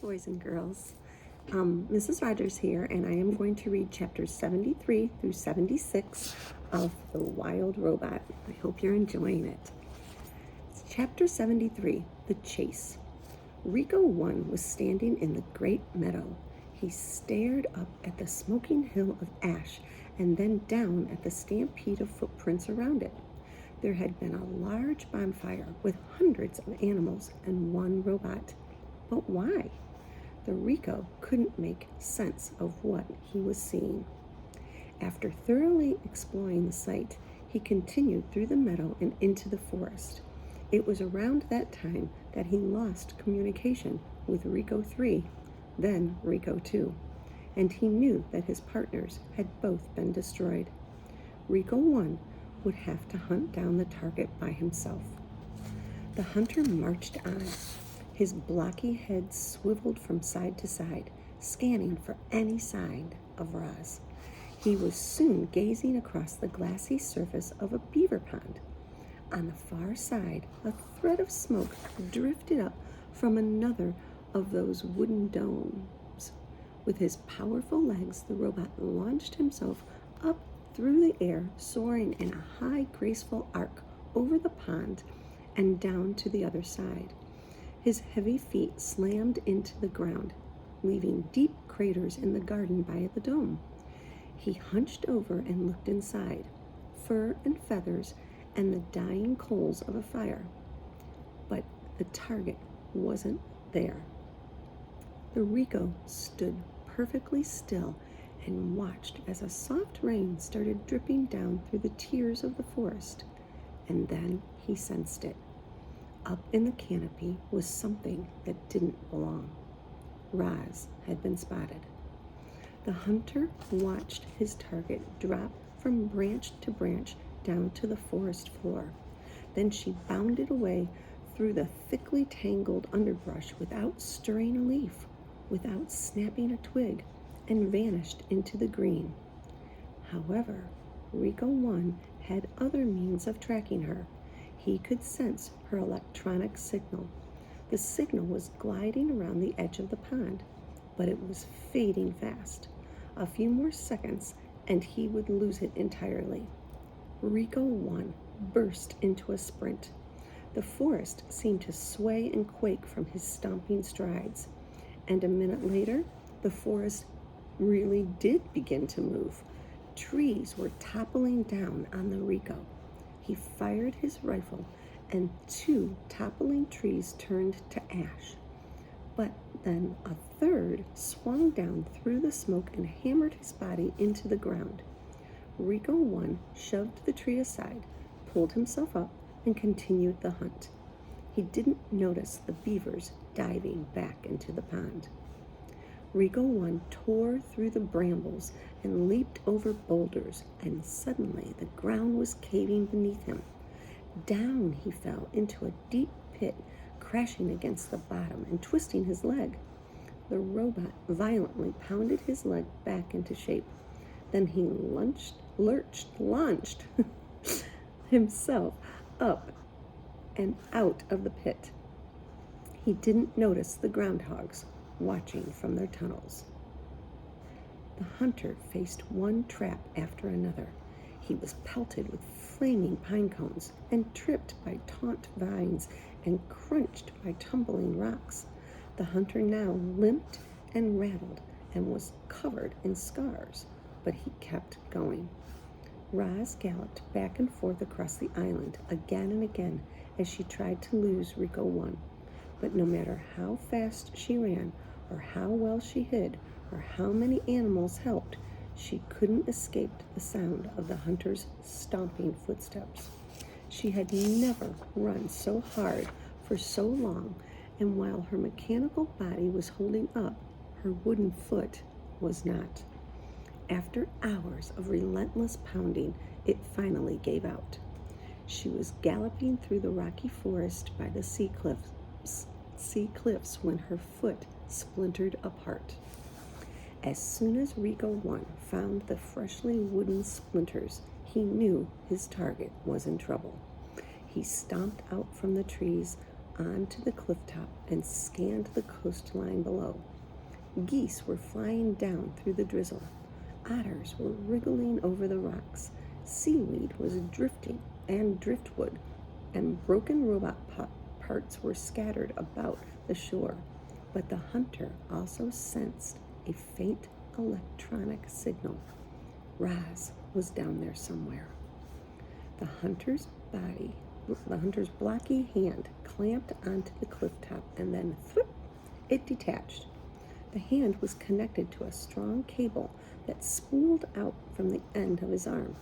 boys and girls. Mrs. Rogers here, and I am going to read chapters 73 through 76 of The Wild Robot. I hope you're enjoying it. It's chapter 73, The Chase. Rico 1 was standing in the great meadow. He stared up at the smoking hill of ash and then down at the stampede of footprints around it. There had been a large bonfire with hundreds of animals and one robot. But why? The Rico couldn't make sense of what he was seeing. After thoroughly exploring the site, he continued through the meadow and into the forest. It was around that time that he lost communication with Rico 3, then Rico 2, and he knew that his partners had both been destroyed. Rico 1 would have to hunt down the target by himself. The hunter marched on. His blocky head swiveled from side to side, scanning for any sign of Roz. He was soon gazing across the glassy surface of a beaver pond. On the far side, a thread of smoke drifted up from another of those wooden domes. With his powerful legs, the robot launched himself up through the air, soaring in a high, graceful arc over the pond and down to the other side. His heavy feet slammed into the ground, leaving deep craters in the garden by the dome. He hunched over and looked inside, fur and feathers and the dying coals of a fire. But the target wasn't there. The Rico stood perfectly still and watched as a soft rain started dripping down through the tiers of the forest. And then he sensed it. Up in the canopy was something that didn't belong. Roz had been spotted. The hunter watched his target drop from branch to branch down to the forest floor. Then she bounded away through the thickly tangled underbrush without stirring a leaf, without snapping a twig, and vanished into the green. However, Rico 1 had other means of tracking her. He could sense her electronic signal. The signal was gliding around the edge of the pond, but it was fading fast. A few more seconds, and he would lose it entirely. Rico 1 burst into a sprint. The forest seemed to sway and quake from his stomping strides, and a minute later, the forest really did begin to move. Trees were toppling down on the Rico. He fired his rifle, and 2 toppling trees turned to ash. But then a third swung down through the smoke and hammered his body into the ground. Rico 1 shoved the tree aside, pulled himself up, and continued the hunt. He didn't notice the beavers diving back into the pond. Rico 1 tore through the brambles and leaped over boulders, and suddenly the ground was caving beneath him. Down he fell into a deep pit, crashing against the bottom and twisting his leg. The robot violently pounded his leg back into shape. Then he launched himself up and out of the pit. He didn't notice the groundhogs watching from their tunnels. The hunter faced one trap after another. He was pelted with flaming pine cones and tripped by taut vines and crunched by tumbling rocks. The hunter now limped and rattled and was covered in scars, but he kept going. Roz galloped back and forth across the island again and again as she tried to lose Rico 1. But no matter how fast she ran, or how well she hid, or how many animals helped, she couldn't escape the sound of the hunter's stomping footsteps. She had never run so hard for so long, and while her mechanical body was holding up, her wooden foot was not. After hours of relentless pounding, it finally gave out. She was galloping through the rocky forest by the sea cliffs when her foot splintered apart. As soon as Rico 1 found the freshly wooden splinters, he knew his target was in trouble. He stomped out from the trees, onto the cliff top and scanned the coastline below. Geese were flying down through the drizzle. Otters were wriggling over the rocks. Seaweed was drifting, and driftwood and broken robot parts were scattered about the shore. But the hunter also sensed a faint electronic signal. Roz was down there somewhere. The hunter's blocky hand clamped onto the cliff top, and then thwip, it detached. The hand was connected to a strong cable that spooled out from the end of his arm.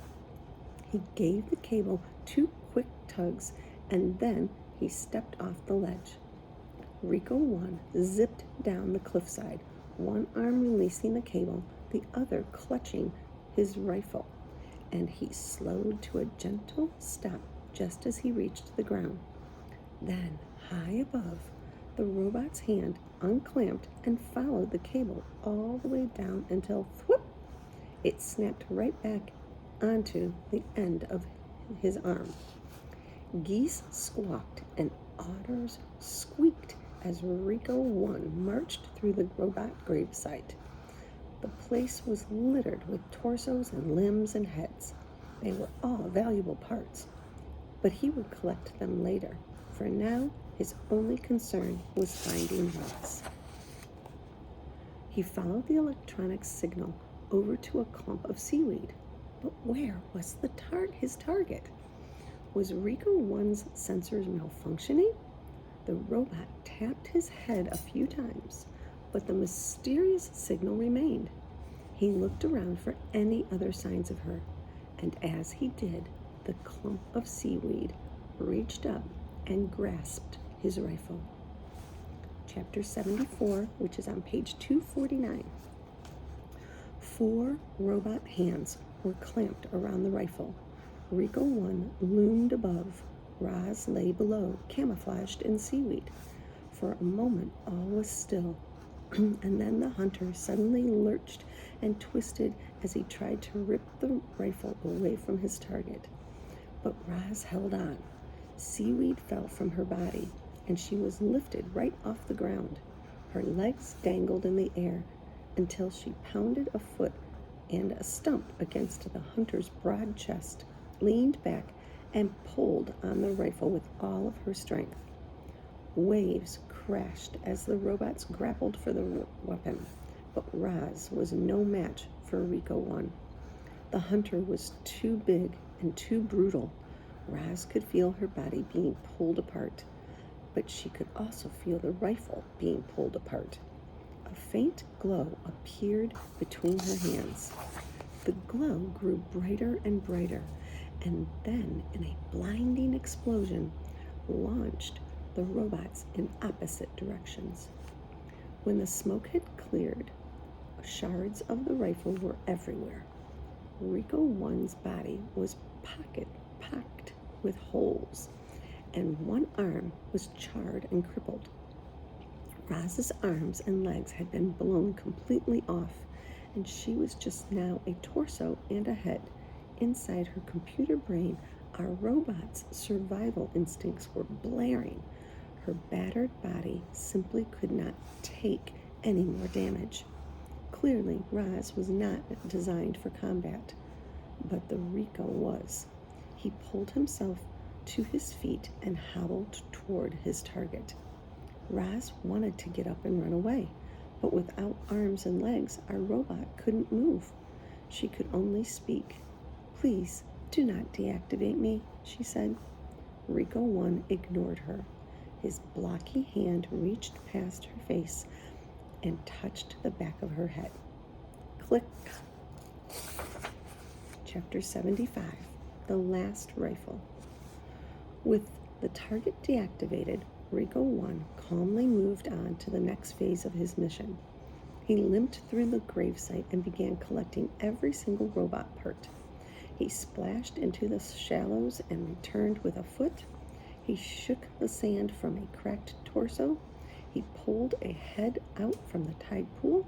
He gave the cable 2 quick tugs, and then he stepped off the ledge. Rico 1 zipped down the cliffside, one arm releasing the cable, the other clutching his rifle, and he slowed to a gentle stop just as he reached the ground. Then, high above, the robot's hand unclamped and followed the cable all the way down until, whoop, it snapped right back onto the end of his arm. Geese squawked and otters squeaked as Rico 1 marched through the robot gravesite. The place was littered with torsos and limbs and heads. They were all valuable parts, but he would collect them later. For now, his only concern was finding Roz. He followed the electronic signal over to a clump of seaweed. But where was his target? Was Rico 1's sensors malfunctioning? The robot tapped his head a few times, but the mysterious signal remained. He looked around for any other signs of her, and as he did, the clump of seaweed reached up and grasped his rifle. Chapter 74, which is on page 249. 4 robot hands were clamped around the rifle. Rico 1 loomed above. Roz lay below, camouflaged in seaweed. For a moment, all was still, and then the hunter suddenly lurched and twisted as he tried to rip the rifle away from his target. But Roz held on. Seaweed fell from her body, and she was lifted right off the ground. Her legs dangled in the air until she pounded a foot and a stump against the hunter's broad chest, leaned back, and pulled on the rifle with all of her strength. Waves crashed as the robots grappled for the weapon, but Roz was no match for Rico 1. The hunter was too big and too brutal. Roz could feel her body being pulled apart, but she could also feel the rifle being pulled apart. A faint glow appeared between her hands. The glow grew brighter and brighter, and then, in a blinding explosion, launched the robots in opposite directions. When the smoke had cleared, shards of the rifle were everywhere. Rico 1's body was packed with holes, and one arm was charred and crippled. Roz's arms and legs had been blown completely off, and she was just now a torso and a head. Inside her computer brain, our robot's survival instincts were blaring. Her battered body simply could not take any more damage. Clearly, Roz was not designed for combat, but the Rico was. He pulled himself to his feet and hobbled toward his target. Roz wanted to get up and run away, but without arms and legs, our robot couldn't move. She could only speak. "Please, do not deactivate me," she said. Rico 1 ignored her. His blocky hand reached past her face and touched the back of her head. Click. Chapter 75, The Last Rifle. With the target deactivated, Rico 1 calmly moved on to the next phase of his mission. He limped through the gravesite and began collecting every single robot part. He splashed into the shallows and returned with a foot. He shook the sand from a cracked torso. He pulled a head out from the tide pool.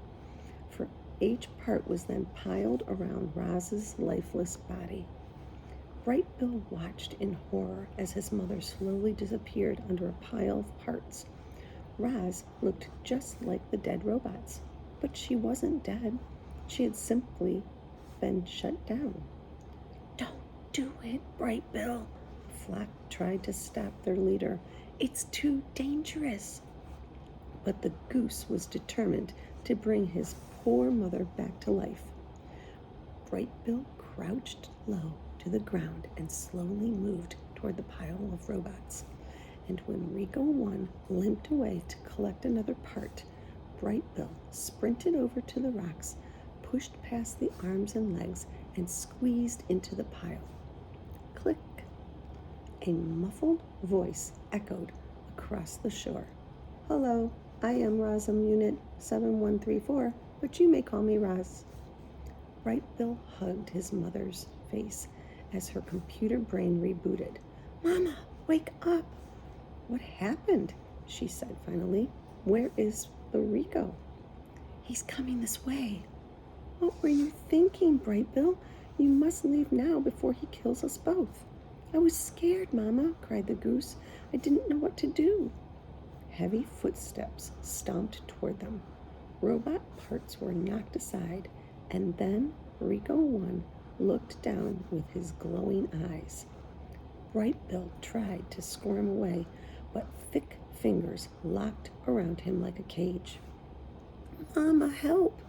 For each part was then piled around Roz's lifeless body. Bright Bill watched in horror as his mother slowly disappeared under a pile of parts. Roz looked just like the dead robots, but she wasn't dead. She had simply been shut down. "Don't do it, Bright Bill," the flock tried to stop their leader. "It's too dangerous." But the goose was determined to bring his poor mother back to life. Bright Bill crouched low to the ground and slowly moved toward the pile of robots. And when Rico 1 limped away to collect another part, Bright Bill sprinted over to the rocks, pushed past the arms and legs, and squeezed into the pile. Click! A muffled voice echoed across the shore. "Hello, I am Rosum Unit 7134, but you may call me Roz." Bright Bill hugged his mother's face as her computer brain rebooted. "Mama, wake up!" "What happened?" she said finally. "Where is the Rico?" "He's coming this way." "What were you thinking, Bright Bill? You must leave now before he kills us both." "I was scared, Mama," cried the goose. "I didn't know what to do." Heavy footsteps stomped toward them. Robot parts were knocked aside, and then Rico 1 looked down with his glowing eyes. Bright Bill tried to squirm away, but thick fingers locked around him like a cage. "Mama, help!"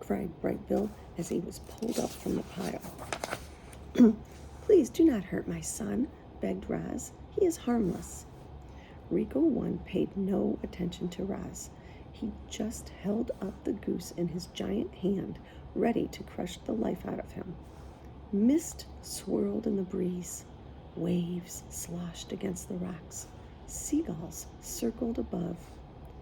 cried Bright Bill as he was pulled up from the pile. "Please do not hurt my son," begged Roz. "He is harmless." Rico 1 paid no attention to Roz. He just held up the goose in his giant hand, ready to crush the life out of him. Mist swirled in the breeze. Waves sloshed against the rocks. Seagulls circled above.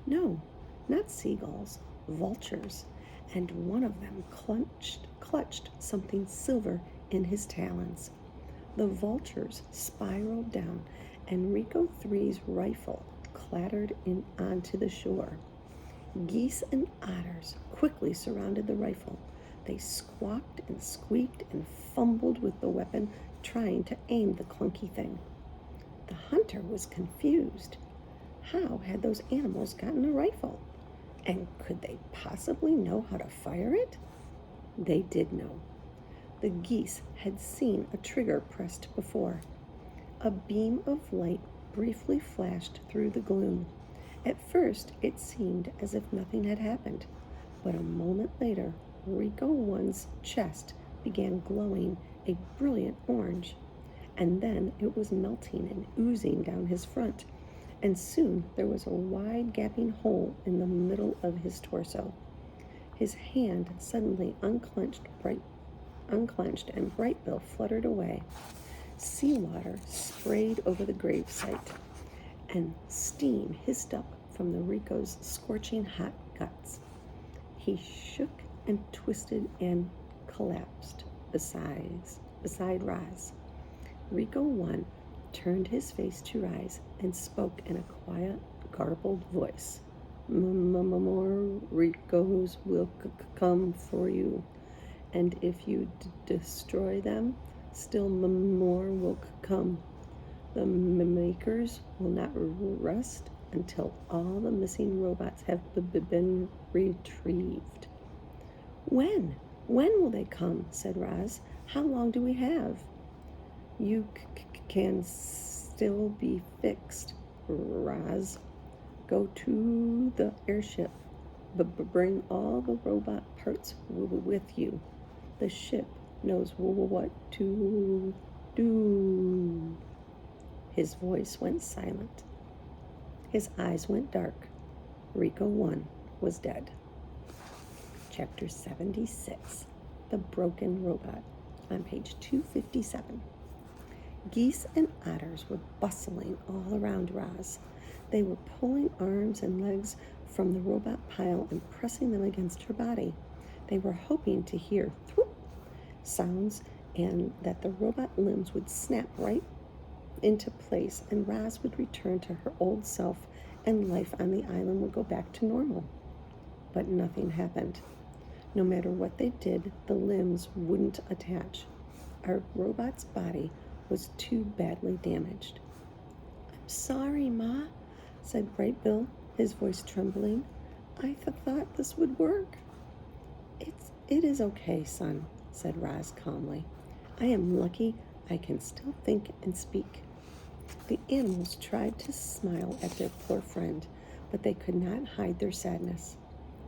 No, not seagulls, vultures, and one of them clutched something silver in his talons. The vultures spiraled down, and Rico 3's rifle clattered onto the shore. Geese and otters quickly surrounded the rifle. They squawked and squeaked and fumbled with the weapon, trying to aim the clunky thing. The hunter was confused. How had those animals gotten a rifle? And could they possibly know how to fire it? They did know. The geese had seen a trigger pressed before. A beam of light briefly flashed through the gloom. At first, it seemed as if nothing had happened, but a moment later, Rico 1's chest began glowing a brilliant orange, and then it was melting and oozing down his front, and soon there was a wide gaping hole in the middle of his torso. His hand suddenly unclenched, and Bright Bill fluttered away. Seawater sprayed over the gravesite, and steam hissed up from the Rico's scorching hot guts. He shook and twisted and collapsed beside Roz. Rico 1 turned his face to Roz and spoke in a quiet, garbled voice. "More Ricos will come for you, and if you destroy them, still more will come. The makers will not rest until all the missing robots have been retrieved." When will they come?" said Roz. "How long do we have?" "You can still be fixed, Roz. Go to the airship, but bring all the robot parts with you. The ship knows what to do." His voice went silent. His eyes went dark. Rico 1 was dead. Chapter 76, The Broken Robot, on page 257. Geese and otters were bustling all around Roz. They were pulling arms and legs from the robot pile and pressing them against her body. They were hoping to hear thwoop sounds and that the robot limbs would snap right into place and Roz would return to her old self and life on the island would go back to normal. But nothing happened. No matter what they did, the limbs wouldn't attach. Our robot's body was too badly damaged. I'm sorry, Ma, said Bright Bill, his voice trembling. I thought this would work. It is okay, son, said Roz calmly. I am lucky I can still think and speak. The animals tried to smile at their poor friend, but they could not hide their sadness.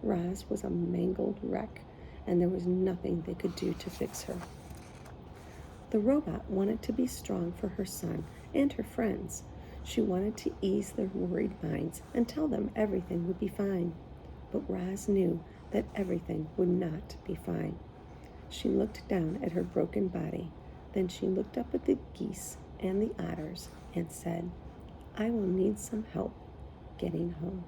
Roz was a mangled wreck, and there was nothing they could do to fix her. The robot wanted to be strong for her son and her friends. She wanted to ease their worried minds and tell them everything would be fine. But Roz knew that everything would not be fine. She looked down at her broken body. Then she looked up at the geese and the otters and said, I will need some help getting home.